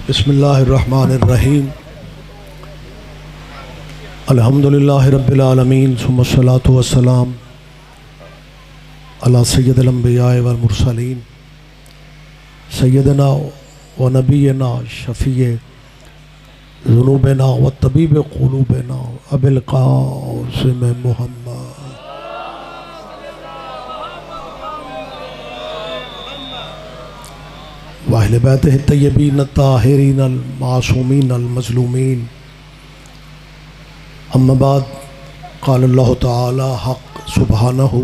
बिस्मिल्लाहिर्रहमानिर्रहीम। अल्हम्दुलिल्लाहि रब्बिल आलमीन सुम्मस्सलातु वस्सलाम अला सय्यदिल अंबिया वल मुरसलीन सय्यदना व नबीना शफ़ीए ज़ुनूबना व तबीब क़ुलूबना अबिल क़ासिम मुहम्मद वाहिल बैतिहि तय्यबीन ताहिरीन अल मासूमीन अल मज़लूमीन। अम्मा बाद क़ाल अल्लाहु तआला हक़ सुब्हानहु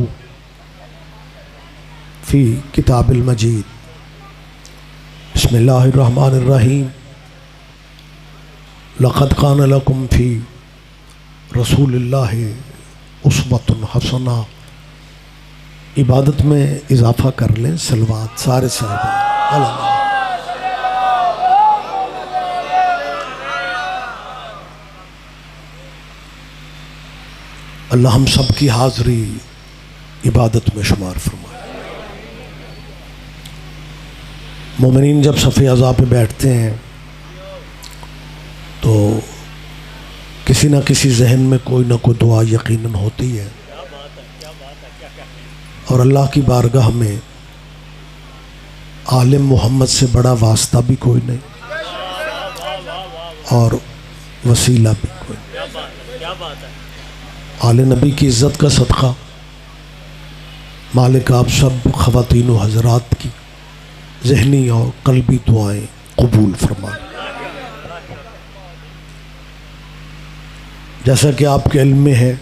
फ़ी किताबिल मजीद। बिस्मिल्लाहिर्रहमानिर्रहीम। लक़द कान लकुम फ़ी रसूलिल्लाहि उस्वतुन हसना। इबादत में इजाफ़ा कर लें, सलवात सारे साहिब। अल्लाह हम सब की हाज़री इबादत में शुमार फरमाए। मोमिनीन जब सफ़े अज़ा पे बैठते हैं तो किसी न किसी जहन में कोई ना कोई दुआ यकीनन होती है और अल्लाह की बारगाह में आलिम मोहम्मद से बड़ा वास्ता भी कोई नहीं और वसीला भी कोई नहीं। आले नबी की इज़्ज़त का सदक़ा मालिक आप सब ख़वातीन व हज़रात की ज़हनी और क़ल्बी दुआएं कबूल फरमाए। जैसा कि आपके इल्म में है,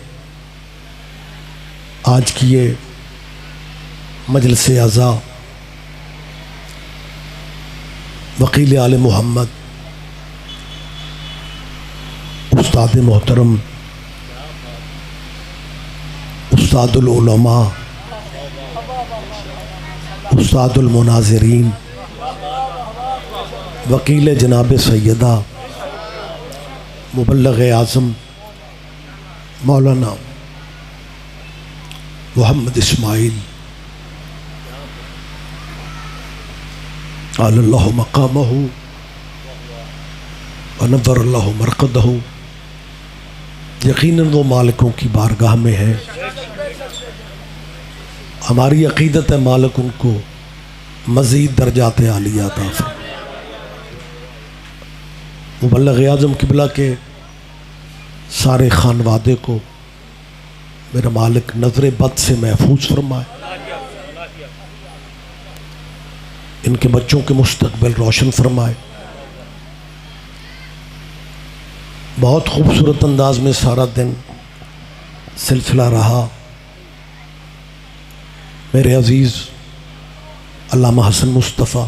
आज की ये मजलिस अज़ा वकील आले मोहम्मद उस्ताद मोहतरम उस्तादुल उलमा उस्तादुल मुनाज़िरीन वकील जनाब सैयदा मुबल्लिग़ आज़म मौलाना मोहम्मद इस्माइल अल्लाहु मक़ामहु व नव्वरल्लाहु मरक़दहु यकीनन वो मालिकों की बारगाह में है। हमारी अक़ीदत है मालिक उनको मज़ीद दर्जात आलिया अता फरमाए। मुबल्लिग़ आज़म क़िबला के सारे खानवादे को मेरा मालिक नज़र बद से महफूज फरमाए। इनके बच्चों के मुस्तक़बिल रोशन फरमाए। बहुत खूबसूरत अंदाज में सारा दिन सिलसिला रहा। मेरे अज़ीज़ अल्लामा हसन मुस्तफ़ा,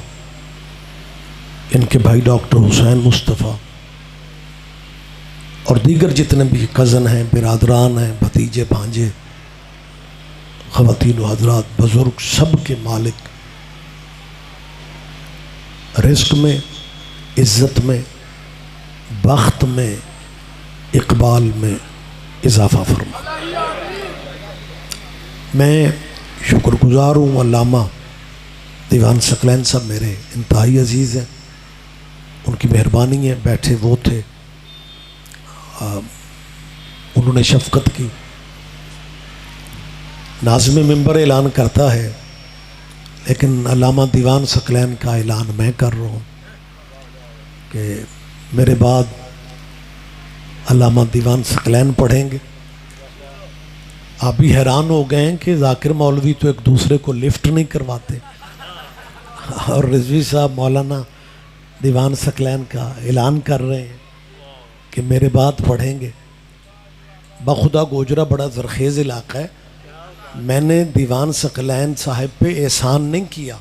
इनके भाई डॉक्टर हुसैन मुस्तफ़ा और दीगर जितने भी कज़न हैं, बिरादरान हैं, भतीजे भांजे, ख़वातीन व हज़रात, बुज़ुर्ग, सब के मालिक रिज़्क़ में, इज़्ज़त में, बख्त में, इक़बाल में इजाफ़ा फरमा। मैं शुक्रगुज़ार हूँ अल्लामा दीवान सकलैन साहब मेरे इंतहाई अज़ीज़ हैं, उनकी मेहरबानी है। बैठे वो थे, उन्होंने शफ़क़त की। नाज़िम मिंबर ऐलान करता है लेकिन अल्लामा दीवान सकलैन का ऐलान मैं कर रहा हूँ कि मेरे बाद अल्लामा दीवान सकलैन पढ़ेंगे। आप भी हैरान हो गए हैं कि ज़ाकिर मौलवी तो एक दूसरे को लिफ्ट नहीं करवाते और रिज़वी साहब मौलाना दीवान सकलैन का ऐलान कर रहे हैं कि मेरे बाद पढ़ेंगे। बखुदा गोजरा बड़ा ज़रखेज़ इलाक़ा है। मैंने दीवान सकलैन साहब पे एहसान नहीं किया।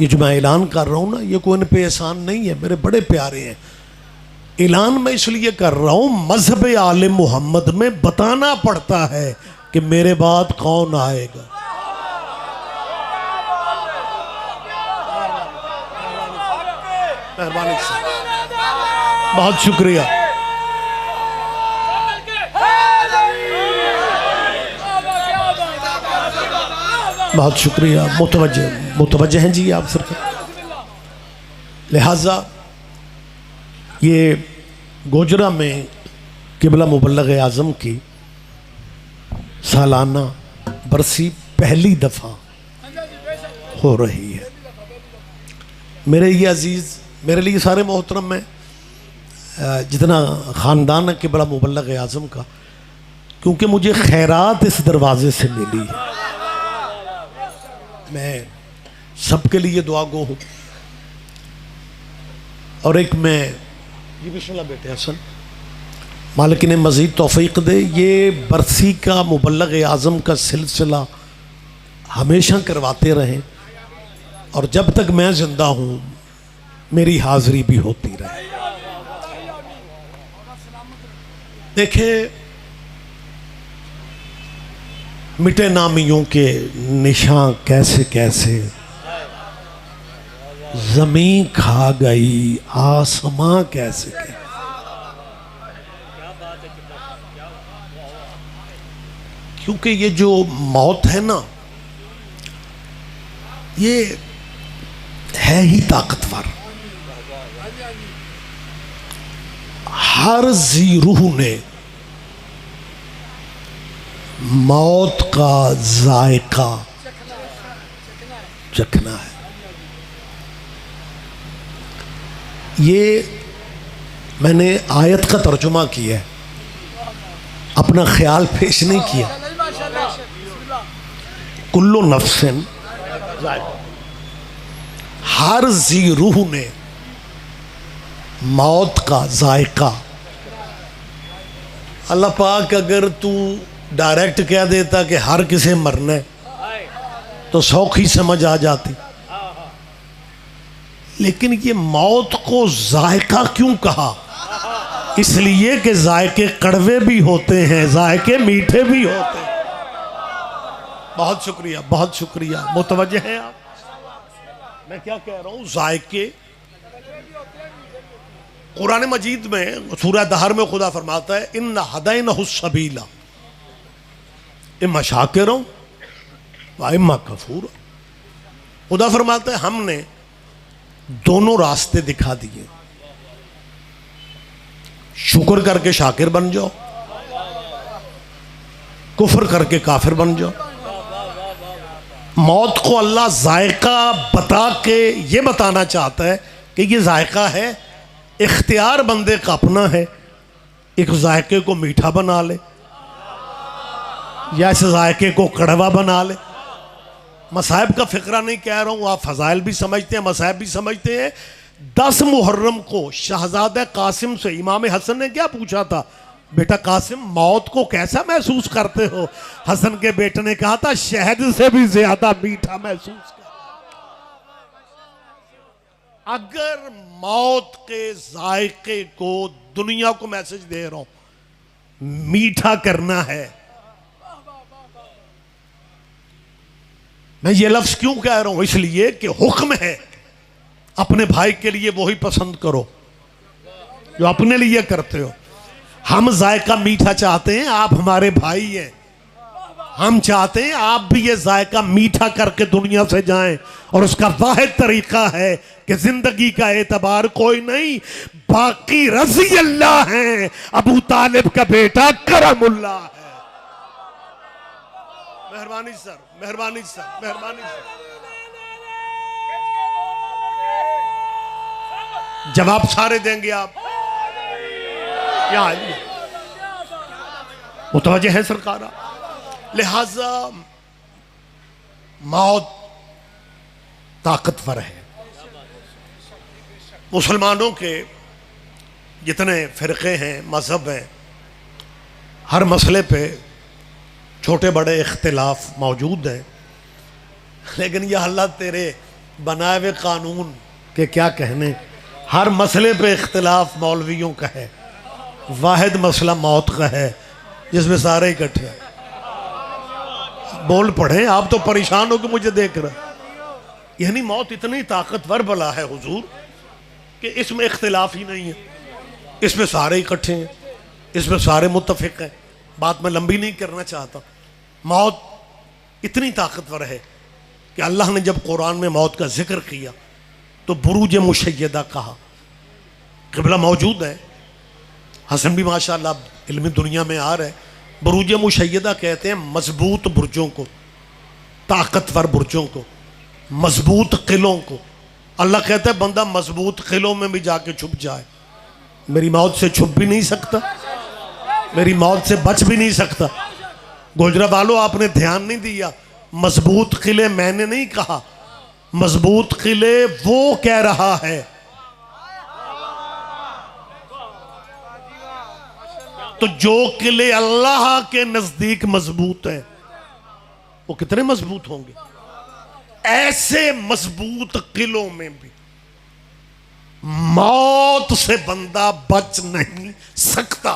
ये जो मैं ऐलान कर रहा हूँ ना, ये कोई इन पे एहसान नहीं है, मेरे बड़े प्यारे हैं। ऐलान मैं इसलिए कर रहा हूँ, मज़हब आले मोहम्मद में बताना पड़ता है कि मेरे बाद कौन आएगा। मेहरबानी से बहुत शुक्रिया। बहुत शुक्रिया। मुतवज्जे हैं जी आप सरकार। लिहाजा ये गोजरा में किबला मुबल्लग आज़म की सालाना बरसी पहली दफ़ा हो रही है। मेरे ये अजीज़, मेरे लिए सारे मोहतरम में जितना ख़ानदान है किबला मुबल्लग आज़म का, क्योंकि मुझे खैरात इस दरवाज़े से मिली है, मैं सबके लिए दुआ गो हूँ। और एक मैं ये बिस्मिल्लाह बेटे हसन, मालिक ने मज़ीद तौफ़ीक़ दे, ये बरसी का मुबल्लग आज़म का सिलसिला हमेशा करवाते रहें और जब तक मैं ज़िंदा हूँ मेरी हाज़िरी भी होती रहे। देखें, मिटे नामियों के निशान कैसे कैसे ज़मीं खा गई आसमां कैसे कैसे। क्योंकि ये जो मौत है ना, ये है ही ताकतवर। हर जी रूह ने मौत का जायका चखना है। ये मैंने आयत का तर्जुमा किया है, अपना ख्याल पेश नहीं किया। कुल्लु नफ्सिन, हर जी रूह ने मौत का जायका। अल्लाह पाक अगर तू डायरेक्ट कह देता कि हर किसे मरना है तो सौखी समझ आ जाती, लेकिन ये मौत को जायका क्यों कहा? इसलिए कि जायके कड़वे भी होते हैं, जायके मीठे भी होते हैं। बहुत शुक्रिया, बहुत शुक्रिया, मुतवज्जे हैं आप। मैं क्या कह रहा हूँ, जायके कुरान मजीद में सूरह दहर में खुदा फरमाता है, इन्ना हदैनहु सबीला इम्मा शाकिरन व इम्मा कफूरा। खुदा फरमाता है हमने दोनों रास्ते दिखा दिए, शुक्र करके शाकिर बन जाओ, कुफ्र करके काफिर बन जाओ। मौत को अल्लाह जायका बता के ये बताना चाहता है कि ये जायका है, इख्तियार बंदे का अपना है। एक जायके को मीठा बना ले या इस जायके को कड़वा बना ले। मसाइब का फिक्रा नहीं कह रहा हूँ, आप फजाइल भी समझते हैं, मसाइब भी समझते हैं। 10 मुहर्रम को शहजादा कासिम से इमाम हसन ने क्या पूछा था, बेटा कासिम मौत को कैसा महसूस करते हो? हसन के बेटे ने कहा था शहद से भी ज्यादा मीठा महसूस कर। अगर मौत के जायके को दुनिया को मैसेज दे रहा हूं, मीठा करना है। मैं ये लफ्ज क्यों कह रहा हूं? इसलिए कि हुक्म है अपने भाई के लिए वही पसंद करो जो अपने लिए करते हो। हम जायका मीठा चाहते हैं, आप हमारे भाई हैं, हम चाहते हैं आप भी ये जायका मीठा करके दुनिया से जाएं। और उसका वाहिद तरीका है कि जिंदगी का एतबार कोई नहीं, बाकी रज़ी अल्लाह है, अबू तालिब का बेटा करमुल्लाह है। मेहरबानी सर, मेहरबानी सर, मेहरबानी सर। जवाब सारे देंगे आप, क्या मुतवज्जे है सरकार। लिहाजा मौत ताकतवर है। मुसलमानों के जितने फ़िरक़े हैं, मज़हब हैं, हर मसले पे छोटे बड़े इख्तिलाफ मौजूद हैं, लेकिन यह अल्लाह तेरे बनाए हुए कानून के क्या कहने। हर मसले पे इख्तिलाफ मौलवियों का है, वाहिद मसला मौत का है जिसमें सारे इकट्ठे हैं। बोल पढ़े, आप तो परेशान हो कि मुझे देख रहे। यानी मौत इतनी ताकतवर बला है हुजूर कि इसमें इख्तिलाफ ही नहीं है, इसमें सारे इकट्ठे हैं, इसमें सारे मुत्तफिक हैं। बात मैं लंबी नहीं करना चाहता। मौत इतनी ताकतवर है कि अल्लाह ने जब कुरान में मौत का जिक्र किया तो बुरूज मुशय्यदा कहा। क़िबला मौजूद है, हसन भी माशाअल्लाह इल्मी दुनिया में आ रहा है। बुरूज मुशय्यदा कहते हैं मजबूत बुर्जों को, ताकतवर बुर्जों को, मजबूत किलों को। अल्लाह कहता है बंदा मजबूत किलों में भी जाके छुप जाए, मेरी मौत से छुप भी नहीं सकता, मेरी मौत से बच भी नहीं सकता। गोजरा वालों, आपने ध्यान नहीं दिया, मजबूत किले मैंने नहीं कहा, मजबूत किले वो कह रहा है। तो जो किले अल्लाह के नजदीक मजबूत है वो कितने मजबूत होंगे। ऐसे मजबूत किलों में भी मौत से बंदा बच नहीं सकता।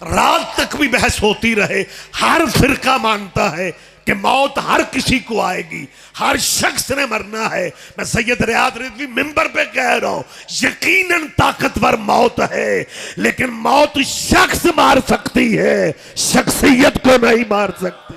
रात तक भी बहस होती रहे, हर फिरका मानता है कि मौत हर किसी को आएगी, हर शख्स ने मरना है। मैं सैयद रियाद रिजवी मिंबर पे कह रहा हूं, यकीनन ताकतवर मौत है, लेकिन मौत शख्स मार सकती है, शख्सियत को नहीं मार सकती।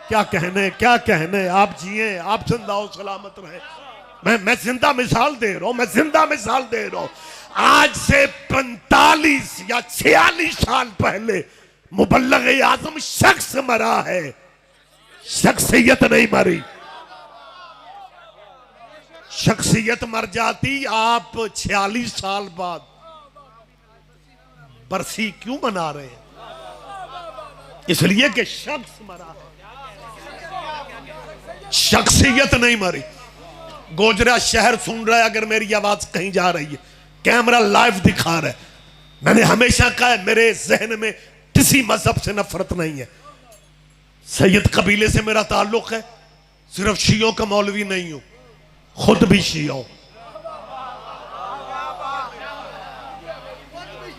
क्या कहने, आप जिए, आप जिंदा हो, सलामत रहे। मैं जिंदा मिसाल दे रहा हूं, मैं जिंदा मिसाल दे रहा हूं। आज से 45 या 46 साल पहले मुबल्लग आजम शख्स मरा है, शख्सियत नहीं मरी। शख्सियत मर जाती, आप 46 साल बाद बरसी क्यों मना रहे हैं? इसलिए कि शख्स मरा है, शख्सियत नहीं मरी। गोजरा शहर सुन रहा है, अगर मेरी आवाज कहीं जा रही है, कैमरा लाइव दिखा रहा है। मैंने हमेशा कहा है मेरे जहन में किसी मजहब से नफरत नहीं है। सैयद कबीले से मेरा ताल्लुक है, सिर्फ शियों का मौलवी नहीं हूं, खुद भी शिया हूं।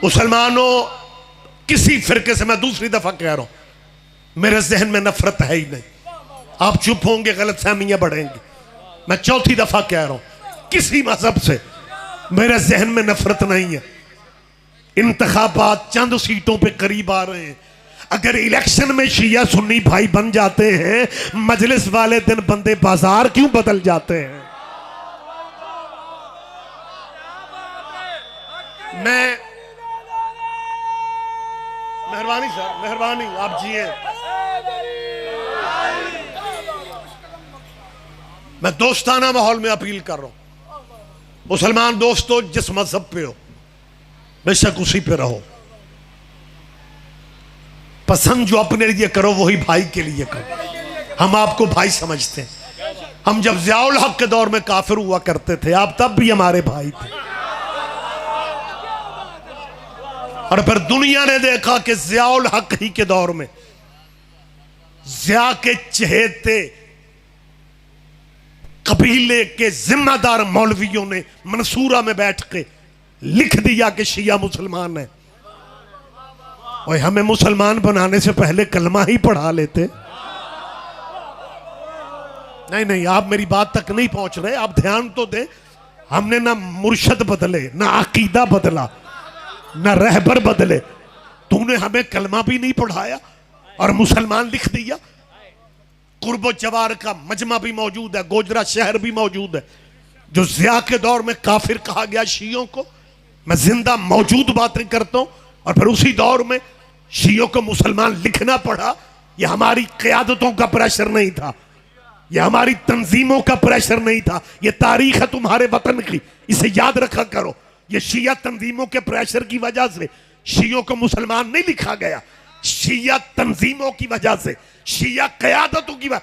मुसलमानों, किसी फिरके से, मैं दूसरी दफा कह रहा हूं, मेरे जहन में नफरत है ही नहीं। आप चुप होंगे, गलतफहमियां बढ़ेंगी। मैं चौथी दफा कह रहा हूं, किसी मजहब से मेरे जहन में नफरत नहीं है। इंतखाबात चंद सीटों पे करीब आ रहे हैं, अगर इलेक्शन में शिया सुन्नी भाई बन जाते हैं, मजलिस वाले दिन बंदे बाजार क्यों बदल जाते हैं? मैं मेहरबानी सर, मेहरबानी, आप जिए। मैं दोस्ताना माहौल में अपील कर रहा हूं, मुसलमान दोस्तों, जिस मजहब पे हो बेशक उसी पे रहो। पसंद जो अपने लिए करो वही भाई के लिए करो। हम आपको भाई समझते हैं। हम जब ज़ियाउल हक के दौर में काफिर हुआ करते थे, आप तब भी हमारे भाई थे। और फिर दुनिया ने देखा कि ज़ियाउल हक ही के दौर में ज़िया के चहेते कबीले के जिम्मेदार मौलवियों ने मंसूरा में बैठ के लिख दिया कि शिया मुसलमान है। और हमें मुसलमान बनाने से पहले कलमा ही पढ़ा लेते। नहीं, आप मेरी बात तक नहीं पहुंच रहे, आप ध्यान तो दें। हमने ना मुर्शद बदले, ना अकीदा बदला, ना रहबर बदले। तूने हमें कलमा भी नहीं पढ़ाया और मुसलमान लिख दिया। कुर्बो जवार का मजमा भी मौजूद है, गोजरा शहर भी मौजूद है, जो ज़िया के दौर में काफिर कहा गया शियों को। मैं जिंदा मौजूद बातें करता हूं। और फिर उसी दौर में शियों को मुसलमान लिखना पड़ा। यह हमारी क़यादतों का प्रेशर नहीं था, यह हमारी तंजीमों का प्रेशर नहीं था, यह तारीख है तुम्हारे वतन की, इसे याद रखा करो। यह शिया तंजीमों के प्रेशर की वजह से शियों को मुसलमान नहीं लिखा गया, शिया तंजीमों की वजह से, शिया क़यादतों की वजह,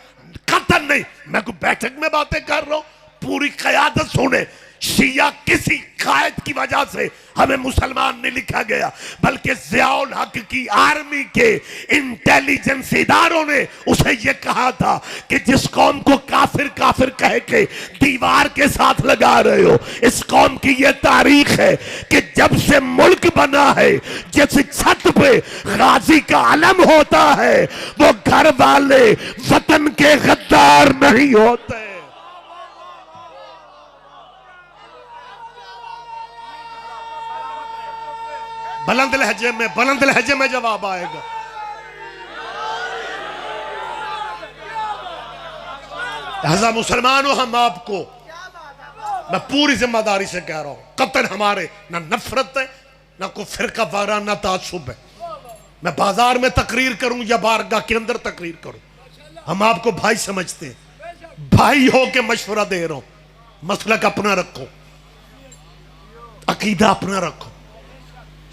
कतन नहीं। मैं कोई बैठक में बातें कर रहा हूं, पूरी क़यादत सुने। शिया किसी कायद की वजह से हमें मुसलमान नहीं लिखा गया, बल्कि ज़ियाउल हक की आर्मी के इंटेलिजेंस इदारों ने उसे यह कहा था कि जिस कौम को काफिर काफिर कह के दीवार के साथ लगा रहे हो, इस कौम की यह तारीख है कि जब से मुल्क बना है, जिस छत पे गाजी का अलम होता है, वो घर वाले वतन के गद्दार नहीं होते। बुलंद लहजे में जवाब आएगा। लिहाजा मुसलमानों, हम आपको मैं पूरी जिम्मेदारी से कह रहा हूं, कतन हमारे ना नफरत है, ना कोई फिरका वारा, ना तासुब है। मैं बाजार में तकरीर करूं या बारगाह के अंदर तकरीर करूं, हम आपको भाई समझते हैं, भाई हो के मशवरा दे रहा हूं। मसलक अपना रखो, अकीदा अपना रखो।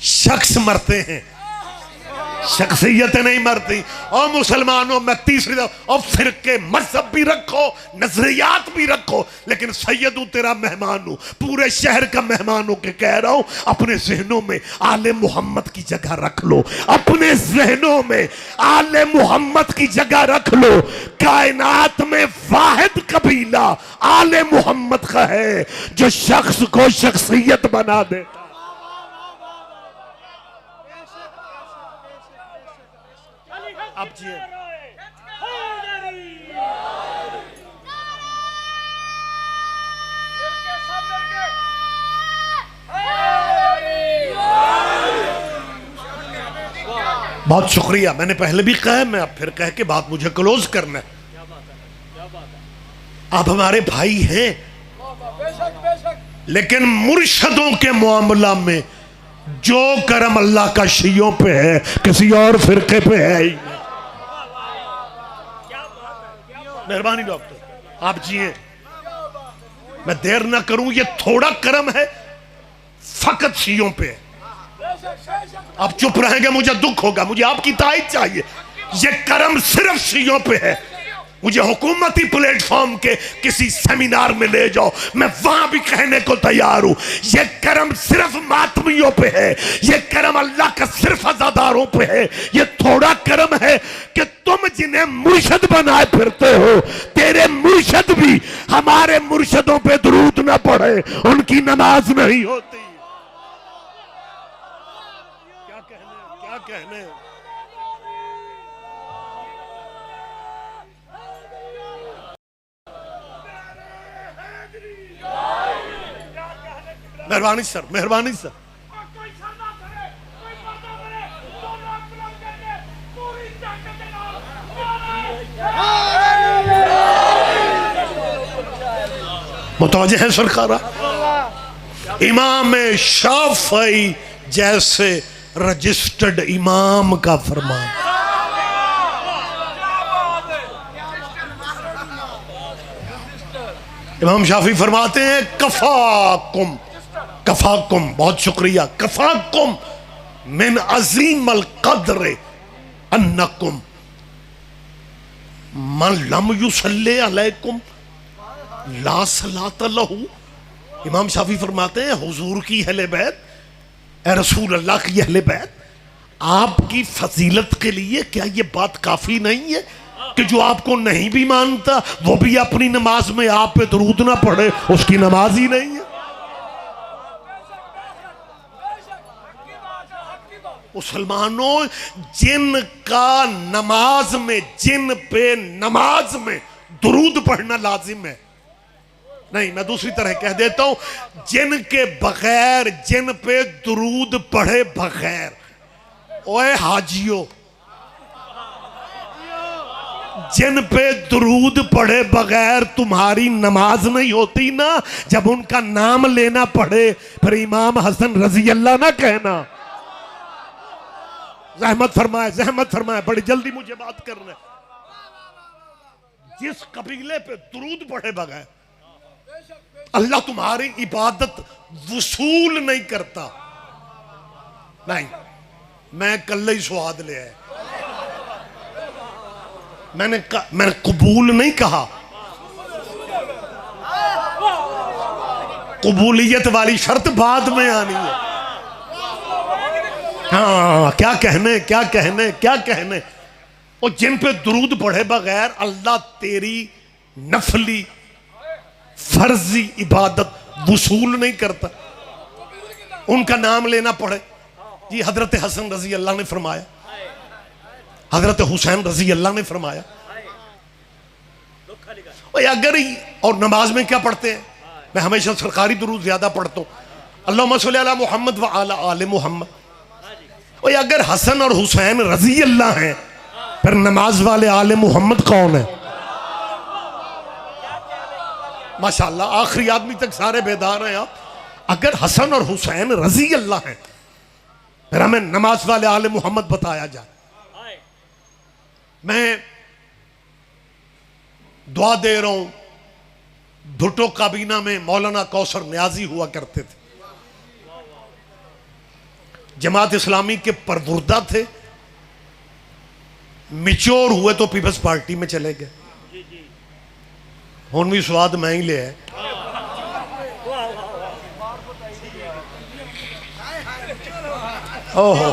शख्स मरते हैं, शख्सियतें नहीं मरती। और मुसलमानों में तीसरी और फिरके मजहब भी रखो, नजरियात भी रखो, लेकिन सैयदू तेरा मेहमान हूं, पूरे शहर का मेहमान हूं के कह रहा हूं, अपने जहनों में आले मोहम्मद की जगह रख लो, अपने जहनों में आले मोहम्मद की जगह रख लो। कायनात में वाहिद कबीला आले मोहम्मद का है जो शख्स को शख्सियत बना देता। अब जी बहुत शुक्रिया, मैंने पहले भी कहा, मैं अब फिर कह के बात मुझे क्लोज करना है। आप हमारे भाई हैं, लेकिन मुर्शदों के मामला में जो करम अल्लाह का शियों पे है, किसी और फिरके पे है ही नहीं। मेहरबानी डॉक्टर, आप जिए, मैं देर ना करूं। ये थोड़ा करम है, फकत शियों पे है। आप चुप रहेंगे मुझे दुख होगा, मुझे आपकी ताईद चाहिए। ये करम सिर्फ शियों पे है। मुझे हुकूमती प्लेटफॉर्म के किसी सेमिनार में ले जाओ, मैं वहां भी कहने को तैयार हूं। ये करम सिर्फ मातमियों पे है, ये करम अल्लाह का सिर्फ अज़ादारों पे है। ये थोड़ा करम है कि तुम जिन्हें मुर्शद बनाए फिरते हो, तेरे मुर्शद भी हमारे मुर्शदों पे दुरूद ना पढ़े, उनकी नमाज नहीं होती। क्या कहने मेहरबानी सर, मेहरबानी सर। मुतवज्जे है सरकारा, इमाम शाफई जैसे रजिस्टर्ड इमाम का फरमान। इमाम शाफी फरमाते हैं कफाकुम, कफाकुम, बहुत शुक्रिया, कफाकुम मिन अजीम अल कद्र अन्नकुम मन लम युसल्ले अलैकुम ला सलात लहू। इमाम शाफी फरमाते हैं हुजूर की अहले बैत, ए रसूल अल्लाह की अहले बैत, आपकी फजीलत के लिए क्या ये बात काफी नहीं है कि जो आपको नहीं भी मानता वो भी अपनी नमाज में आप पे दरूद ना पढ़े, उसकी नमाज ही नहीं है। मुसलमानों, जिनका नमाज में, जिन पे नमाज में दुरूद पढ़ना लाजिम है, नहीं मैं दूसरी तरह कह देता हूं, जिनके बगैर, जिन पे दुरूद पढ़े बगैर, ओए हाजियों, जिन पे दुरूद पढ़े बगैर तुम्हारी नमाज नहीं होती ना, जब उनका नाम लेना पड़े फिर इमाम हसन रजी अल्लाह ना कहना। ज़हमत फरमाए, ज़हमत फरमाए, बड़ी जल्दी मुझे बात करना है। जिस कबीले पे दुरूद पढ़े बगैर अल्लाह तुम्हारी इबादत वसूल नहीं करता, नहीं, मैं कल ही स्वाद ले आया, मैंने कबूल नहीं कहा, कबूलियत वाली शर्त बाद में आनी है। हाँ, क्या कहने, क्या कहने, क्या कहने। और जिन पे दुरूद पढ़े बगैर अल्लाह तेरी नफली फर्जी इबादत वसूल नहीं करता, उनका नाम लेना पड़े। जी हजरत हसन रजी अल्लाह ने फरमाया, हजरत हुसैन रजी अल्लाह ने फरमाया, अगर, और नमाज में क्या पढ़ते हैं, मैं हमेशा सरकारी दुरूद ज्यादा पढ़ता हूँ, अल्लाहुम्मा सल्ली अला मुहम्मद व अला आले मुहम्मद। और अगर हसन और हुसैन रजी अल्लाह हैं, फिर नमाज वाले आले मुहम्मद कौन है? माशाल्लाह आखिरी आदमी तक सारे बेदार हैं आप। अगर हसन और हुसैन रजी अल्लाह हैं फिर हमें नमाज वाले आले मोहम्मद बताया जाए। मैं दुआ दे रहा हूं, भुट्टो काबीना में मौलाना कौसर न्याजी हुआ करते थे, जमात इस्लामी के परवुर्दा थे, मिच्योर हुए तो पीपल्स पार्टी में चले गए। हुन भी स्वाद मैं ही ले है। ओहो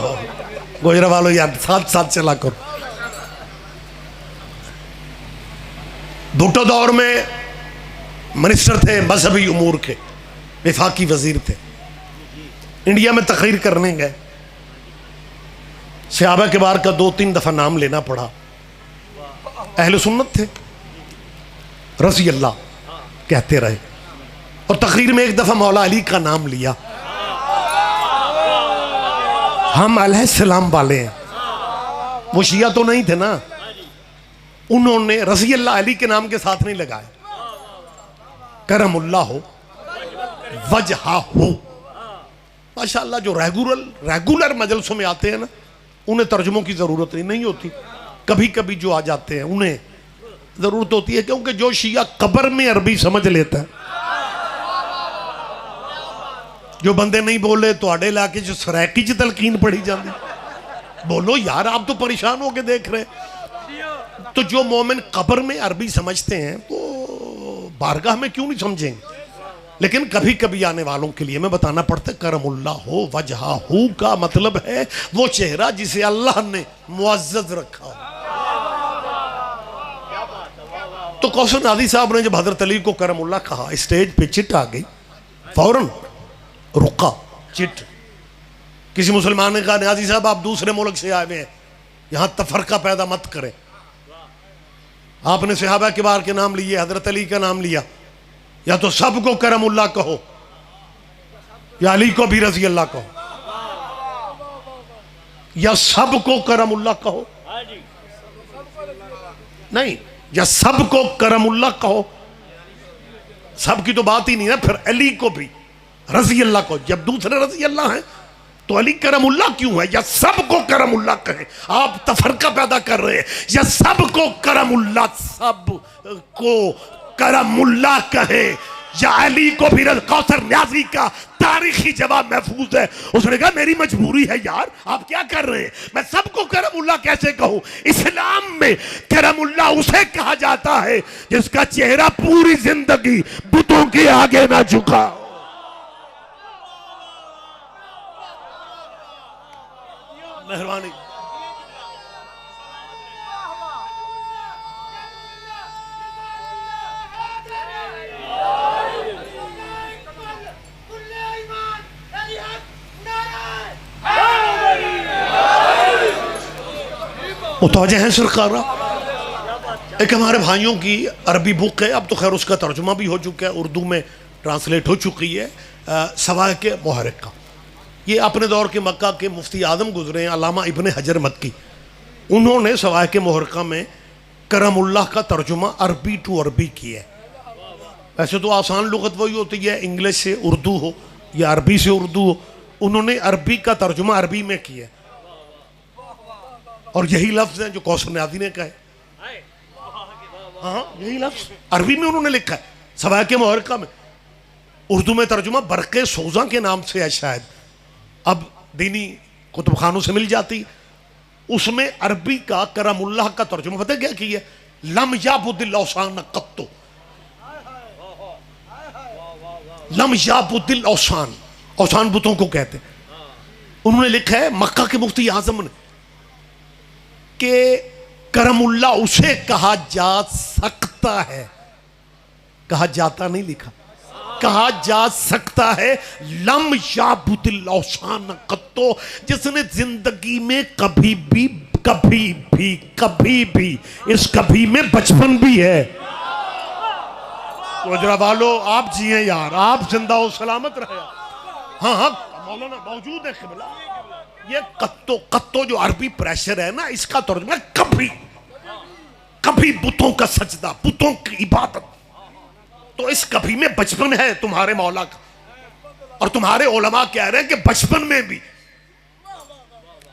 गुजरा वालों यार साथ साथ चला करो। भुट्टो दौर में मिनिस्टर थे मजहबी उमूर के, विफाकी वजीर थे, इंडिया में तकरीर करने गए। सहाबा के बार का 2-3 दफा नाम लेना पड़ा। अहले सुन्नत थे, रज़ी अल्लाह कहते रहे और तकरीर में एक दफा मौला अली का नाम लिया। हम अलैहिस्सलाम वाले हैं, वो शिया तो नहीं थे ना, उन्होंने रज़ी अल्लाह अली के नाम के साथ नहीं लगाया, करमुल्लाह हो वजहा हो। माशाअल्लाह जो रेगुलर मजलिसों में आते हैं ना, उन्हें तर्जुमों की जरूरत नहीं होती। कभी कभी जो आ जाते हैं उन्हें जरूरत होती है, क्योंकि जो शिया कब्र में अरबी समझ लेता है, जो बंदे नहीं बोले तो आड़े लाके जो सराकी च तलकीन पढ़ी जाती। बोलो यार, आप तो परेशान होके देख रहे हैं। तो जो मोमिन कब्र में अरबी समझते हैं वो बारगाह में क्यों नहीं समझेंगे। लेकिन कभी कभी आने वालों के लिए मैं बताना पड़ता है, करमुल्लाह हो वजहा हो का मतलब है वो चेहरा जिसे अल्लाह ने मुअज़्ज़ज़ रखा हो। तो कौसर नादी साहब ने जब हजरत अली को करमुल्लाह कहा, स्टेज पे चिट आ गई, फौरन रुका चिट। किसी मुसलमान ने कहा, न्याजी साहब आप दूसरे मुल्क से आए हुए हैं, यहां तफरका पैदा मत करें। आपने सहाबा किबार के नाम लिए, हजरत अली का नाम लिया, या तो सबको करमुल्लाह कहो या अली को भी रजी अल्लाह कहो, या सबको करमुल्लाह कहो, नहीं, या सबको करमुल्लाह कहो। सब की तो बात ही नहीं है। फिर अली को भी रजी अल्लाह को, जब दूसरे रजी अल्लाह हैं तो अली करमुल्लाह क्यों है? या सबको करमुल्लाह कहें, आप तफरका पैदा कर रहे हैं। या सबको करमुल्लाह, सबको करमुल्लाह कहे, या अली को भी। कौसर न्याजी का तारीखी जवाब महफूज है। उसने कहा मेरी मजबूरी है यार, आप क्या कर रहे हैं, मैं सबको करमुल्लाह कैसे कहूं। इस्लाम में करमुल्लाह उसे कहा जाता है जिसका चेहरा पूरी जिंदगी बुतों के आगे ना झुका। मेहरबानी। मुतवज्जे हैं सरकार। एक हमारे भाइयों की अरबी बुक है, अब तो खैर उसका तर्जुमा भी हो चुका है, उर्दू में ट्रांसलेट हो चुकी है, सवाए के मुहर्रिक का। ये अपने दौर के मक्का के मुफ्ती आजम गुजरे हैं, अल्लामा इब्ने हजर मक्की। उन्होंने सवाए के मुहर्रिका में करमुल्लाह का तर्जुमा अरबी टू अरबी किया है। वैसे तो आसान लुगत वही होती है, इंग्लिश से उर्दू हो या अरबी से उर्दू हो। उन्होंने अरबी का तर्जुमा अरबी में किया, और यही लफ्ज है जो कौसर न्याजी ने कहा है। हाँ, यही लफ्ज अरबी में उन्होंने लिखा है सवाए के मुहर्रिका में। उर्दू में तर्जुमा बरक़े सोजा के नाम से है शायद, अब दीनी कुतुबखानों से मिल जाती। उसमें अरबी का करमुल्लाह का तर्जुमा पता क्या किया? लम याबुदिल औसान कत्तो, लम याबुदिल औसान, औसान बुतों को कहते हैं। उन्होंने लिखा है मक्का के मुफ्ती आजम ने कि करमुल्लाह उसे कहा जा सकता है, कहा जाता नहीं लिखा, कहा जा सकता है लम याबुदिल औसान कत्तो, जिसने जिंदगी में कभी भी इस कभी में बचपन भी है। गुजरा वालों आप जिए यार, आप जिंदा हो सलामत रहे। हाँ हाँ मौलाना मौजूद है क़िबला। ये कत्तो जो अरबी प्रेशर है ना, इसका तर्जुमा कभी बुतों का सजदा, बुतों की इबादत। तो इस कभी में बचपन है तुम्हारे मौला का, और तुम्हारे उलमा कह रहे हैं कि बचपन में भी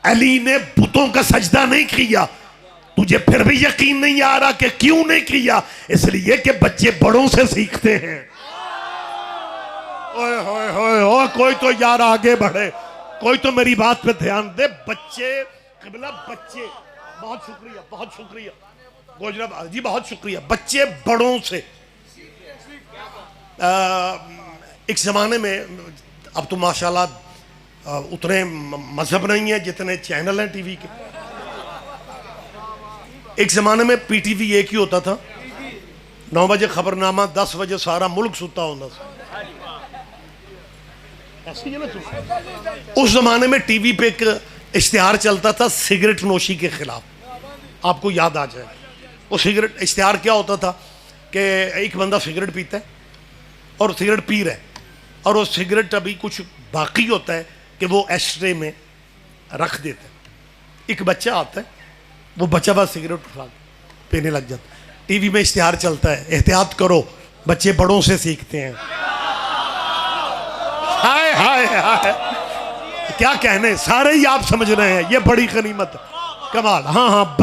अली ने बुतों का सजदा नहीं किया। तुझे फिर भी यकीन नहीं आ रहा कि क्यों नहीं किया? इसलिए कि बच्चे बड़ों से सीखते हैं। ओए होए होए होए, कोई तो यार आगे बढ़े, कोई तो मेरी बात पे ध्यान दे। बच्चे क़िबला, बच्चे, बहुत शुक्रिया, बहुत शुक्रिया गोजरा जी, बहुत शुक्रिया। बच्चे बड़ों से, एक ज़माने में, अब तो माशाल्लाह उतने मजहब नहीं है जितने चैनल हैं टीवी के। एक ज़माने में पीटीवी एक ही होता था, 9 बजे खबरनामा, 10 बजे सारा मुल्क सुता होता था। ऐसे ही है ना। उस ज़माने में टीवी पे एक इश्तिहार चलता था सिगरेट नोशी के खिलाफ, आपको याद आ जाए। वो सिगरेट इश्तिहार क्या होता था कि एक बंदा सिगरेट पीता है और सिगरेट पी रहा है, और वो सिगरेट अभी कुछ बाकी होता है कि वो एस्ट्रे में रख देता है। एक बच्चा आता है, वो बच्चा बस सिगरेट उठा पीने लग जाता है। टीवी में इश्तिहार चलता है, एहतियात करो बच्चे बड़ों से सीखते हैं। हाय हाय हाय, क्या कहने, सारे ही आप समझ रहे हैं, ये बड़ी गनीमत है, कमाल। हाँ हाँ,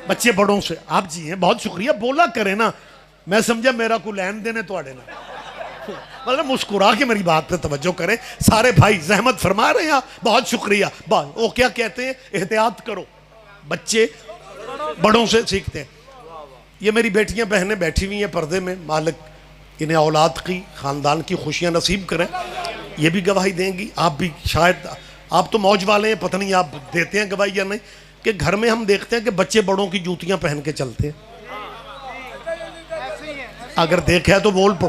बच्चे बड़ों से। आप जी हैं, बहुत शुक्रिया, बोला करें ना। मैं समझा मेरा को लैन देने थोड़े ना, मतलब मुस्कुरा के मेरी बात पे तवज्जो करें। सारे भाई जहमत फरमा रहे हैं आप, बहुत शुक्रिया। वो क्या कहते हैं, एहतियात करो बच्चे बड़ों से सीखते हैं। ये मेरी बेटियां बहनें बैठी हुई हैं पर्दे में, मालिक इन्हें औलाद की, ख़ानदान की खुशियां नसीब करें। ये भी गवाही देंगी, आप भी शायद, आप तो मौज वाले हैं, पता नहीं आप देते हैं गवाही या नहीं, कि घर में हम देखते हैं कि बच्चे बड़ों की जूतियां पहन के चलते हैं। अगर देखा है तो बोल पो,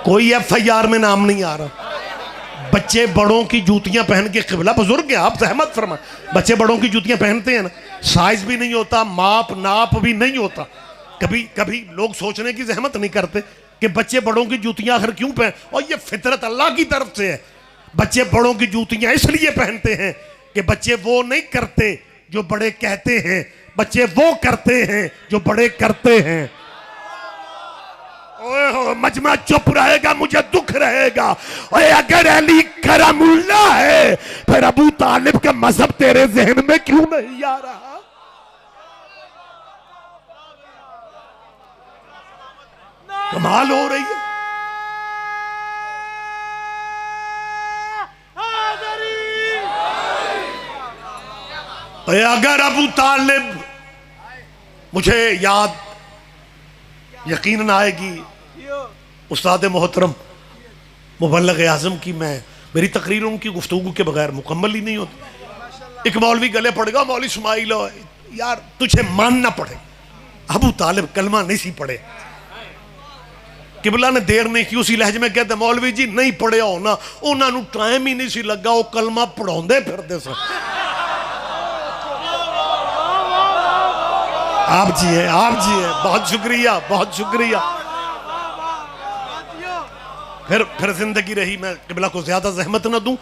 कोई FIR में नाम नहीं आ रहा। बच्चे बड़ों की जूतियां पहन के, क़िबला बुजुर्ग हैं आप, सहमत फरमा, बच्चे बड़ों की जूतियां पहनते हैं ना, साइज भी नहीं होता, माप नाप भी नहीं होता। कभी लोग सोचने की जहमत नहीं करते कि बच्चे बड़ों की जूतियां आखिर क्यों पहन, और ये फितरत अल्लाह की तरफ से है। बच्चे बड़ों की जूतियां इसलिए पहनते हैं कि बच्चे वो नहीं करते जो बड़े कहते हैं, बच्चे वो करते हैं जो बड़े करते हैं। ओए मजमा चुप रहेगा, मुझे दुख रहेगा। ओए अगर अली करमुल्ला है, फिर अबू तालिब का मजहब तेरे जहन में क्यों नहीं आ रहा? कमाल हो रही है। अगर अबू तालिब, मुझे याद यकीनन आएगी उस्ताद मोहतरम मुबल्लिग आज़म की, मेरी तकरीर उनकी गुफ्तगू के बगैर मुकम्मल ही नहीं होती। एक मौलवी गले पड़ेगा, मौलवी इस्माइल, यार तुझे मानना पड़े, अबू तालिब कलमा नहीं सी पढ़े। किबला ने देर नहीं की, उसी लहजे में कहते मौलवी जी नहीं पढ़िया होना, उन्होंने टाइम ही नहीं सी लगा, वो कलमा पढ़ाते फिरते सन। आप जी हैं, आप जी हैं, बहुत शुक्रिया, बहुत शुक्रिया। फिर जिंदगी रही, मैं किबला को ज्यादा जहमत ना दूं,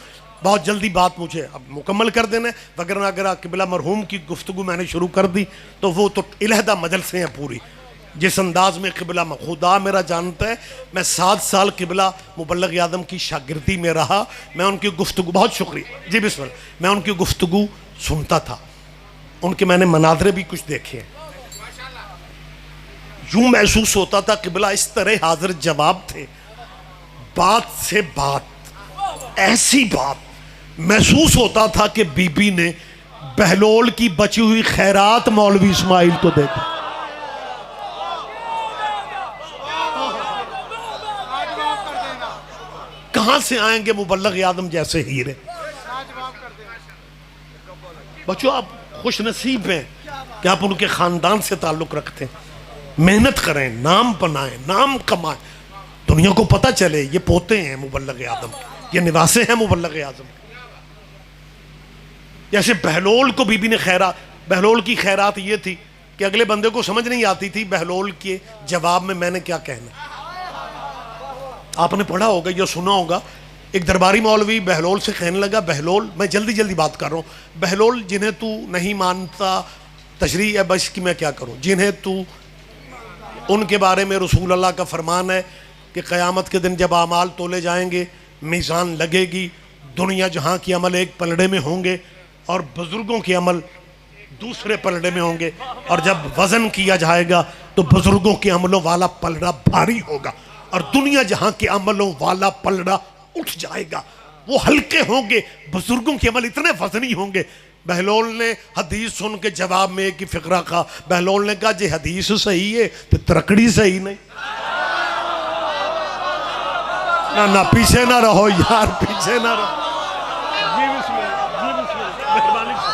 बहुत जल्दी बात मुझे अब मुकम्मल कर देना, वगरना अगर किबला मरहूम की गुफ्तगू मैंने शुरू कर दी तो वो तो इलहदा मजलसें हैं पूरी। जिस अंदाज में किबला खुदा मेरा जानता है, मैं 7 साल किबला मुबल्लिग आज़म की शागिर्दी में रहा। मैं उनकी गुफ्तगू, बहुत शुक्रिया जी, बिस्मिल्लाह, मैं उनकी गुफ्तगू सुनता था, उनके मैंने मनाजरे भी कुछ देखे हैं। यूं महसूस होता था किबला इस तरह हाजिर जवाब थे, बात से बात, ऐसी बात महसूस होता था कि बीबी ने बहलोल की बची हुई खैरात मौलवी इस्माइल को दे दी। कहां से आएंगे मुबल्लिग आज़म जैसे हीरे? बच्चों आप खुश नसीब हैं कि आप उनके खानदान से ताल्लुक रखते हैं। मेहनत करें, नाम बनाएं, नाम कमाएं, दुनिया को पता चले ये पोते हैं मुबल्लिग आज़म, ये निवासे हैं मुबल्लिग आज़म। जैसे बहलोल को बीबी ने खैरात, बहलोल की खैरात ये थी कि अगले बंदे को समझ नहीं आती थी बहलोल के जवाब में मैंने क्या कहना। आपने पढ़ा होगा या सुना होगा, एक दरबारी मौलवी बहलोल से कहने लगा, बहलोल, मैं जल्दी जल्दी बात कर रहा हूँ, बहलोल जिन्हें तू नहीं मानता, तशरीह है बस कि मैं क्या करूँ, जिन्हें तू उनके बारे में रसूल अल्लाह का फरमान है कि क़यामत के दिन जब आमाल तोले जाएंगे, मीज़ान लगेगी, दुनिया जहाँ की अमल एक पलड़े में होंगे और बुज़ुर्गों के अमल दूसरे पलड़े में होंगे, और जब वज़न किया जाएगा तो बुज़ुर्गों के अमलों वाला पलड़ा भारी होगा और दुनिया जहाँ के अमलों वाला पलड़ा उठ जाएगा, वो हल्के होंगे। बुजुर्गों के अमल इतने वजनी होंगे। बहलोल ने हदीस सुन के जवाब में एक ही फिक्रा कहा। बहलोल ने कहा जी हदीस सही है तो तरकड़ी सही नहीं। ना ना पीछे ना रहो यार, पीछे ना रहो। जी बिस्मिल्लाह, जी बिस्मिल्लाह, मेहरबानी से,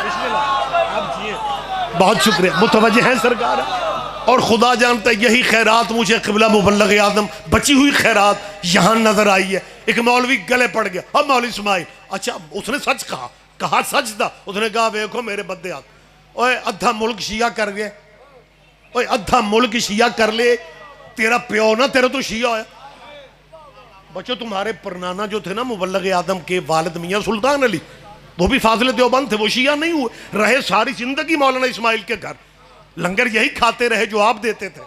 बिस्मिल्लाह, आप जिए। बहुत शुक्रिया, मुतवज्जे हैं सरकार। और खुदा जानता है यही खैरात मुझे क़िबला मुबल्लग़ आदम बची हुई खैरात यहाँ नजर आई है। एक मौलवी गले पड़ गया, अब मौलवी इस्माइल, अच्छा उसने सच कहा, कहा सच था। उसने कहा देखो मेरे बद्दे हाथ, ओए अद्धा मुल्क शिया कर गए, ओए अद्धा मुल्क शिया कर ले, तेरा प्यो ना तेरा तो शिया होया। बच्चों तुम्हारे परनाना जो थे ना मुबल्लग़ आदम के वालिद मियाँ सुल्तान अली, वो भी फाजिल देवबंद थे, वो शिया नहीं हुए, रहे सारी जिंदगी मौलाना इस्माइल के घर, लंगर यही खाते रहे जो आप देते थे।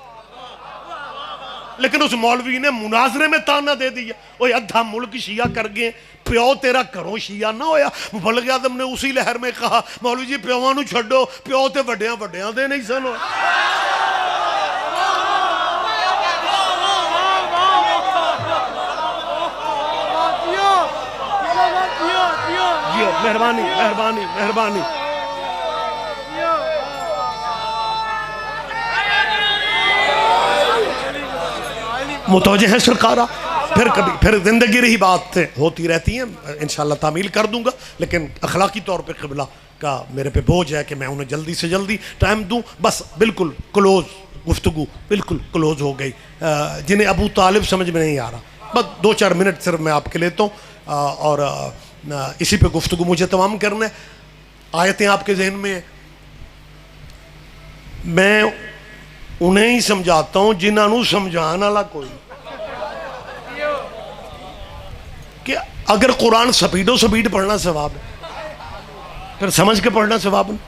लेकिन उस मौलवी ने मुनाजरे में ताना दे दिया, ओए अद्धा मुल्क शिया कर गए, प्यो तेरा घरों शिया ना होया। मुबल्लिग़ आज़म ने उसी लहर में कहा मौलवी जी प्योवां नूं छड्डो, प्यो ते वड्डियां वड्डियां दे नहीं सन। मेहरबानी मेहरबानी मेहरबानी। मुतवज्जे हैं सरकारा। फिर कभी फिर जिंदगी रही बात होती रहती हैं, इंशाल्लाह तामील कर दूंगा, लेकिन अखलाकी तौर पे क़िबला का मेरे पे बोझ है कि मैं उन्हें जल्दी से जल्दी टाइम दूं। बस बिल्कुल क्लोज गुफ्तगू बिल्कुल क्लोज हो गई। जिन्हें अबू तालिब समझ में नहीं आ रहा, बस 2-4 मिनट सिर्फ मैं आपके लेता हूँ और इसी पे गुफ्तगू मुझे तमाम करना है। आयतें आपके जहन में है, मैं उन्हें ही समझाता हूं जिन्होंने समझाने वाला कोई। कि अगर कुरान स्पीडो स्पीड पढ़ना सवाब है, फिर समझ के पढ़ना सवाब नहीं।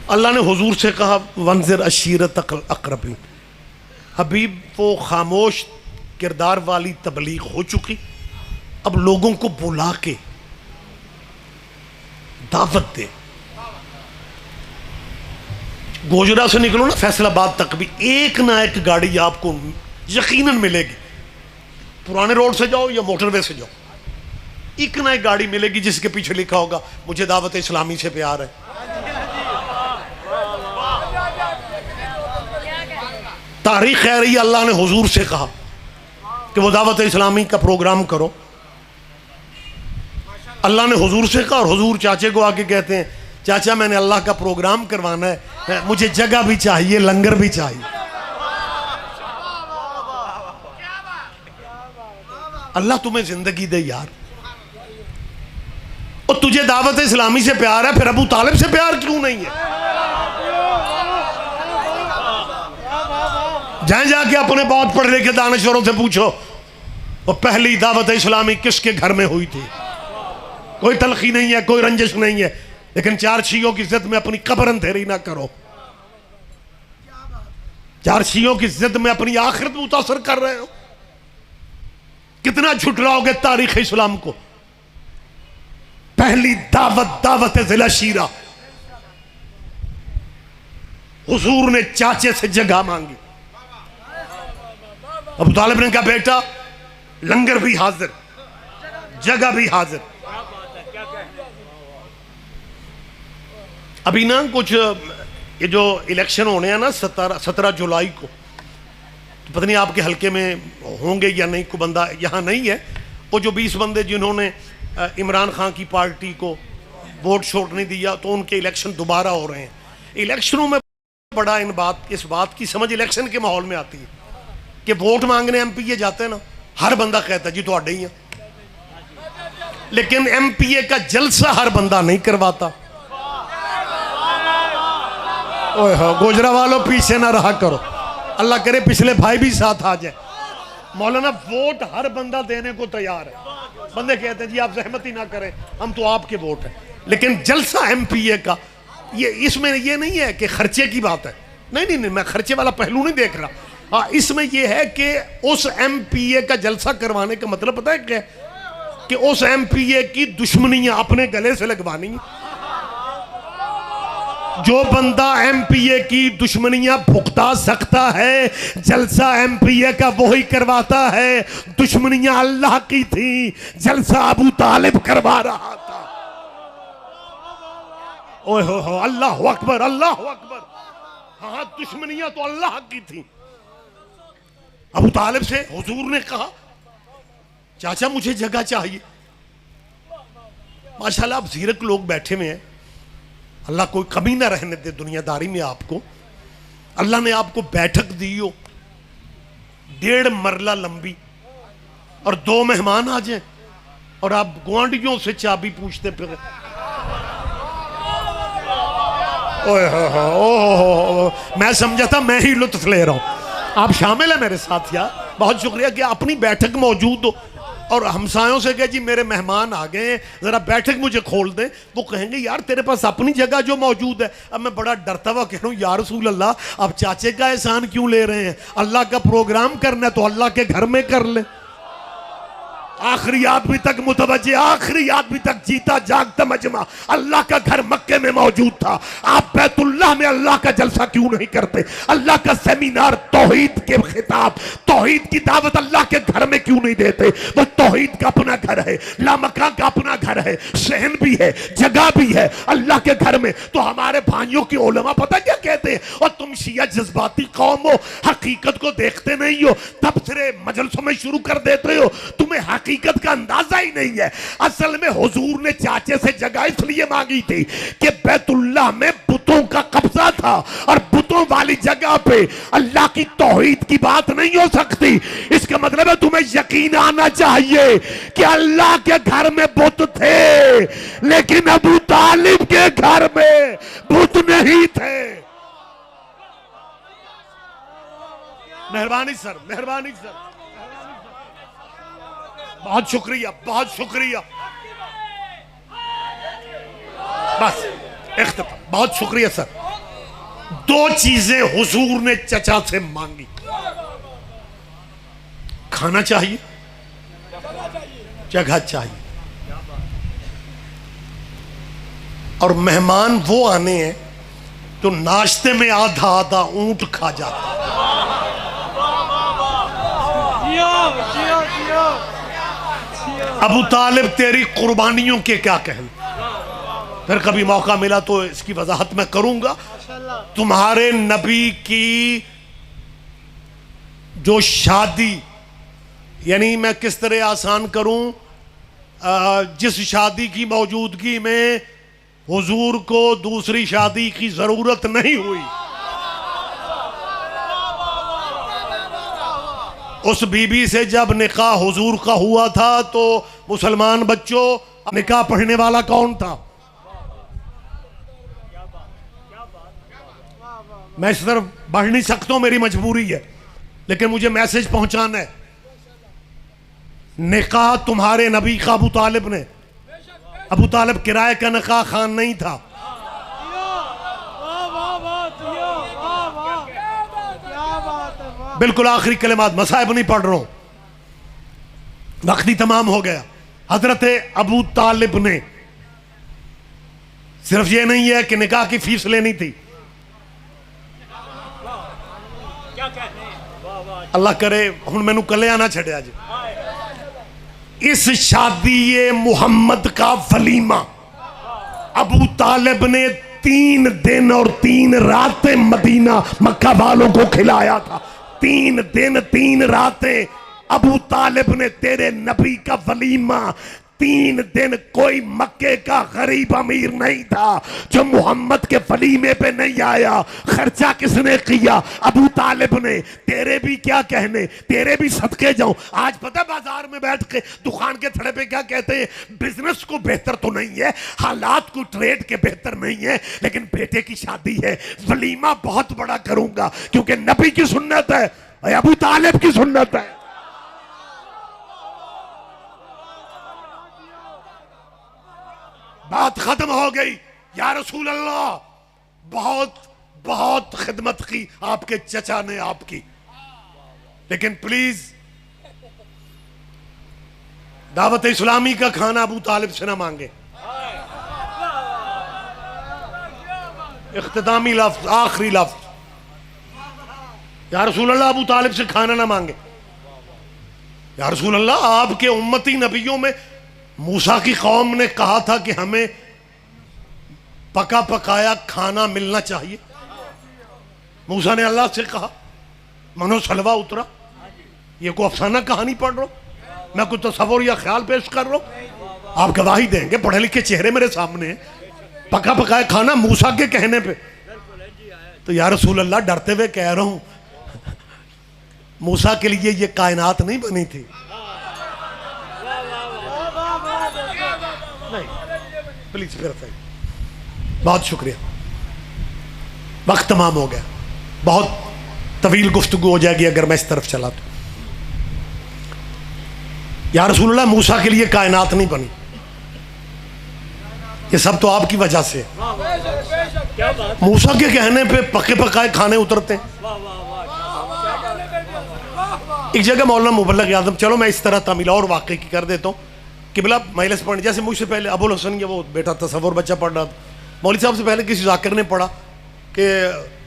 अल्लाह ने हुजूर से कहा वंज़िर अशीरत अक़रबीन, हबीब वो खामोश किरदार वाली तबलीग हो चुकी, अब लोगों को बुला के दावत दे। गोजरा से निकलो ना फैसलाबाद तक भी एक ना एक गाड़ी आपको यकीनन मिलेगी। पुराने रोड से जाओ या मोटरवे से जाओ, एक ना एक गाड़ी मिलेगी जिसके पीछे लिखा होगा मुझे दावत इस्लामी से प्यार है। तारीख कह रही है अल्लाह ने हुजूर से कहा कि वो दावत इस्लामी का प्रोग्राम करो। अल्लाह ने हुजूर से कहा और हुजूर चाचे को आके कहते हैं चाचा मैंने अल्लाह का प्रोग्राम करवाना है, मुझे जगह भी चाहिए, लंगर भी चाहिए। अल्लाह तुम्हें जिंदगी दे यार। और तुझे दावत इस्लामी से प्यार है, फिर अबू तालिब से प्यार क्यों नहीं है? जाए जाके अपने बहुत पढ़े लिखे दानश्वरों से पूछो और पहली दावत इस्लामी किसके घर में हुई थी। कोई तलखी नहीं है, कोई रंजिश नहीं है, लेकिन 4 शियों की इज्जत में अपनी कब्र अंधेरी ना करो। 4 शियों की इज्जत में अपनी आखिरत मुतासर कर रहे हो। कितना झुठलाओगे तारीख इस्लाम को। पहली दावत जिला शीरा, हुजूर ने चाचे से जगह मांगी। अबू तालिब ने कहा बेटा लंगर भी हाजिर, जगह भी हाजिर। अभी ना कुछ ये जो इलेक्शन होने हैं ना 17 जुलाई को, तो पता नहीं आपके हल्के में होंगे या नहीं, को बंदा यहाँ नहीं है। वो जो 20 बंदे जिन्होंने इमरान खान की पार्टी को वोट शोट नहीं दिया, तो उनके इलेक्शन दोबारा हो रहे हैं। इलेक्शनों में बड़ा इस बात की समझ इलेक्शन के माहौल में आती है कि वोट मांगने एमपीए जाते हैं ना, हर बंदा कहता है जी तुहाडे ही है, लेकिन एमपीए का जलसा हर बंदा नहीं करवाता। ओए हो गोजरा वालों पीछे ना रहा करो, अल्लाह करे पिछले भाई भी साथ आ जाए। मौलाना वोट हर बंदा देने को तैयार है। बंदे कहते हैं जी आप जहमत ही ना करें, हम तो आपके वोट हैं, लेकिन जलसा एमपीए का ये इसमें ये नहीं है कि खर्चे की बात है। नहीं नहीं नहीं, मैं खर्चे वाला पहलू नहीं देख रहा। हाँ, इसमें यह है कि उस एमपीए का जलसा करवाने का मतलब पता है क्या, कि उस एमपीए की दुश्मनियां अपने गले से लगवानी। जो बंदा एमपीए की दुश्मनियां भुगता सकता है, जलसा एमपीए का वो ही करवाता है। दुश्मनियां अल्लाह की थी, जलसा अबू तालिब करवा रहा था। ओए हो अल्लाह अकबर, अल्लाह अकबर। हाँ, दुश्मनियां तो अल्लाह की थी। अबू तालिब से हुजूर ने कहा, चाचा मुझे जगह चाहिए। माशाल्लाह आप जीरक लोग बैठे हुए हैं, अल्लाह कोई कमी ना रहने दे दुनियादारी में आपको। अल्लाह ने आपको बैठक दी हो 1.5 मरला लंबी, और 2 मेहमान आ जाए और आप गुआंढियों से चाबी पूछते फिर। ओए हो, मैं समझा था मैं ही लुत्फ ले रहा हूं, आप शामिल है मेरे साथ यार। बहुत शुक्रिया कि अपनी बैठक मौजूद हो। और हमसायों से कहे जी मेरे मेहमान आ गए हैं, जरा बैठक मुझे खोल दें। वो कहेंगे यार तेरे पास अपनी जगह जो मौजूद है। अब मैं बड़ा डरता हुआ कह रहा हूँ, या रसूल अल्लाह आप चाचे का एहसान क्यों ले रहे हैं? अल्लाह का प्रोग्राम करना है तो अल्लाह के घर में कर ले। आखिरी आदमी तक मुतवज्जे, आखिरी आदमी तक जीता जागता मजमा अल्लाह का घर मक्के में मौजूद था। आप बैतुल्लाह में अल्लाह का जलसा क्यों नहीं करते? अल्लाह का सेमिनार, तौहीद के खिताब, तौहीद की दावत अल्लाह के घर में क्यों नहीं देते? वो तौहीद का अपना घर है, लामका का अपना घर है, सहन भी है, जगह भी है अल्लाह के घर में। तो हमारे भाइयों की उलमा पता क्या कहते हैं, और तुम शिया जज्बाती कौम हो, हकीकत को देखते नहीं हो, तबसरे मजलिसों में शुरू कर देते हो, तुम्हें हकीकत का अंदाजा ही नहीं है। असल में हुजूर ने चाचे से जगह इसलिए मांगी थी कि बैतुल्लाह में बुतों का कब्जा था, और बुतों वाली जगह पे अल्लाह की तौहीद की बात नहीं हो सकती। इसका मतलब है तुम्हें यकीन आना चाहिए कि अल्लाह के घर में बुत थे, लेकिन अबू तालिब के घर में बुत नहीं थे। मेहरबानी सर, मेहरबानी सर, बहुत शुक्रिया, बहुत शुक्रिया। बस इख्तिताम, बहुत शुक्रिया सर। 2 चीजें हुजूर ने चचा से मांगी, खाना चाहिए, जगह चाहिए, और मेहमान वो आने हैं तो नाश्ते में आधा आधा ऊंट खा जाता। अबू तालिब तेरी कुर्बानियों के क्या कहने, फिर कभी मौका मिला तो इसकी वजाहत मैं करूंगा। तुम्हारे नबी की जो शादी, यानी मैं किस तरह आसान करूं, जिस शादी की मौजूदगी में हुजूर को दूसरी शादी की जरूरत नहीं हुई, उस बीबी से जब निकाह हुजूर का हुआ था तो मुसलमान बच्चों निकाह पढ़ने वाला कौन था? मैं इस तरफ बढ़ नहीं सकता हूं, मेरी मजबूरी है, लेकिन मुझे मैसेज पहुंचाना है। निकाह तुम्हारे नबी का अबू तालिब ने, अबू तालिब किराए का निकाह खान नहीं था। बिल्कुल आखिरी कलिमात, मसाइब नहीं पढ़ रहा हूं, वक्त ही तमाम हो गया। हजरत अबू तालिब ने सिर्फ ये नहीं है कि निकाह की फीस लेनी थी, अल्लाह करे हुण मैनू कले आना छड़िया जी। इस शादी मुहम्मद का वलीमा अबू तालिब ने 3 दिन और 3 रातें मदीना मक्का वालों को खिलाया था। 3 दिन 3 रातें अबू तालिब ने तेरे नबी का वलीमा, 3 दिन कोई मक्के का गरीब अमीर नहीं था जो मोहम्मद के वलीमे पे नहीं आया। खर्चा किसने किया? अबू तालिब ने। तेरे भी क्या कहने, तेरे भी सदके जाऊं। आज पता बाजार में बैठ के दुकान के थड़े पे क्या कहते हैं, बिजनेस को बेहतर तो नहीं है, हालात को ट्रेड के बेहतर नहीं है, लेकिन बेटे की शादी है, वलीमा बहुत बड़ा करूंगा क्योंकि नबी की सुन्नत है, अबू तालिब की सुन्नत है। बात खत्म हो गई। या रसूल अल्लाह, बहुत बहुत खिदमत की आपके चचा ने आपकी, लेकिन प्लीज दावत इस्लामी का खाना अबू तालिब से ना मांगे। इख्तितामी लफ्ज, आखिरी लफ्ज, या रसूल अल्लाह अबू तालिब से खाना ना मांगे। या रसूल अल्लाह, आपके उम्मती नबियों में मूसा की कौम ने कहा था कि हमें पका पकाया खाना मिलना चाहिए। मूसा ने अल्लाह से कहा, मनो सलवा उतरा। ये कोई अफसाना कहानी पढ़ रहा हूं मैं, कुछ तस्वुर या ख्याल पेश कर रहा हूं। आप गवाही देंगे, पढ़े लिखे चेहरे मेरे सामने हैं। पका पकाया खाना मूसा के कहने पे। तो या रसूल अल्लाह, डरते हुए कह रहा हूं, मूसा के लिए ये कायनात नहीं बनी थी। नहीं, प्लीज फिर सही। बहुत शुक्रिया, वक्त तमाम हो गया, बहुत तवील गुफ्तगू हो जाएगी अगर मैं इस तरफ चला तो। या रसूल अल्लाह, मूसा के लिए कायनात नहीं बनी, ये सब तो आपकी वजह से। मूसा के कहने पे पके पकाए खाने उतरते हैं। एक जगह मौलाना मुबल्लिग आजम, चलो मैं इस तरह तमील और वाकई की कर देता हूँ। किबला मजलिस पढ़, जैसे मुझसे पहले अबुल हसन के वो बेटा तसव्वुर बच्चा पढ़ रहा था, मौलवी साहब से पहले किसी जाकिर ने पढ़ा कि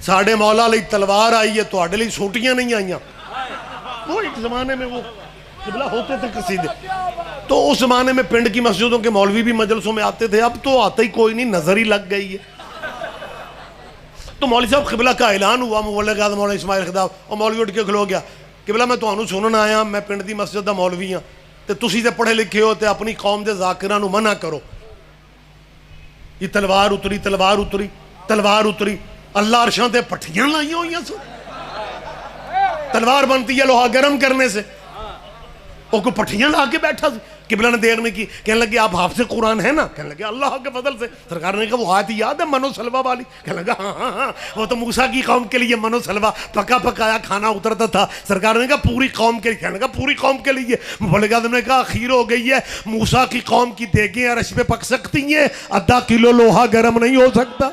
साढ़े मौला लई तलवार आई है, तुहाडे लई सोटियां नहीं आईयां। वो एक जमाने में वो किबला होते थे कसीदे, तो उस जमाने में पिंड की मस्जिदों के मौलवी भी मजलिसों में आते थे। अब तो आते ही कोई नहीं, नजर ही लग गई है। तो मौलवी साहब किबला का ऐलान हुआ, मुबल्लिग आज़म मौलाना इस्माइल खिदाब, और मौलवी उठ के खलो गया, किबला मैं तुहानू सुनन आया, मैं पिंड दी मस्जिद दा मौलवी हाँ, ते तुसीं ते पढ़े लिखे हो, ते अपनी कौम दे ज़ाकिरां नू मना करो। ये तलवार उतरी, तलवार उतरी, तलवार उतरी, अल्लाह अरशां ते पट्ठियां लाइयां हुई सी। तलवार बनती है लोहा गर्म करने से, वो को पट्ठियां ला के बैठा सी। किबला ने देखने की, कहने लगे आप हाफिज़ कुरान है ना? कहने लगे अल्लाह के फजल से। सरकार ने कहा वो आयत याद है मनो सलवा वाली? कहने लगा हाँ हाँ हाँ, वो तो मूसा की कौम के लिए मनो सलवा पका पकाया खाना उतरता था। सरकार ने कहा पूरी कौम के लिए? कहने लगा पूरी कौम के लिए। मुबल्लिग आज़म ने कहा अखीर हो गई है, मूसा की कौम की देगें अरश पे पक सकती हैं, आधा किलो लोहा गर्म नहीं हो सकता।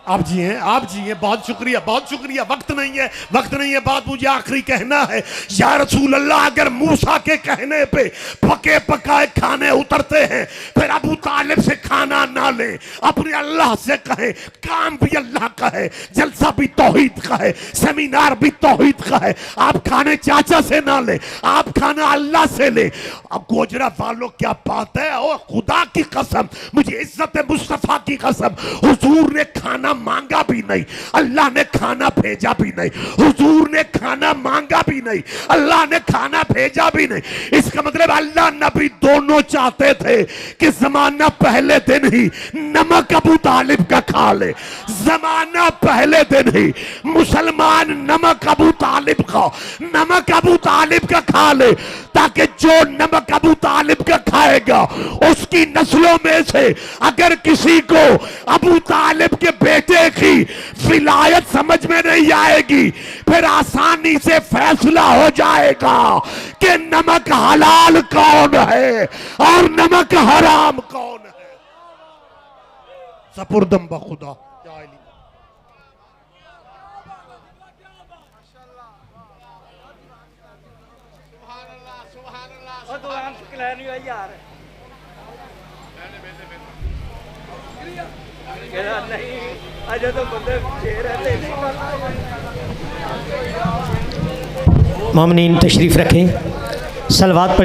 आप जी हैं, आप जी हैं, बहुत शुक्रिया, बहुत शुक्रिया। वक्त नहीं है, वक्त नहीं है, बात मुझे आखिरी कहना है। या रसूल अल्लाह, अगर मूसा के कहने पे पके पकाए खाने उतरते हैं, फिर अबू तालिब से खाना ना ले, अपने अल्लाह से कहे, काम भी अल्लाह का है, जलसा भी तौहीद का है, सेमिनार भी तौहीद का है। आप खाने चाचा से ना ले, आप खाना अल्लाह से ले। अब गोजरा वालों क्या बात है, और खुदा की कसम, मुझे इज्जत मुस्तफा की कसम, हुजूर ने खाना मांगा भी नहीं, अल्लाह ने खाना भेजा भी नहीं। हुजूर ने खाना मांगा भी नहीं, अल्लाह ने खाना भेजा भी नहीं। इसका मतलब अल्लाह नबी दोनों चाहते थे कि जमाना पहले दिन ही नमक अबू तालिब का खा ले, जमाना पहले दिन ही मुसलमान नमक अबू तालिब का, नमक अबू तालिब का खा ले, ताकि जो नमक अबू तालिब का खाएगा उसकी नस्लों में से अगर किसी को अबू तालिब के बेटे की विलायत समझ में नहीं आएगी, फिर आसानी से फैसला हो जाएगा कि नमक हलाल कौन है और नमक हराम कौन है। सपुर्दम बखुदा। मोमिनीन तशरीफ़ रखें, सलवात पढ़ी।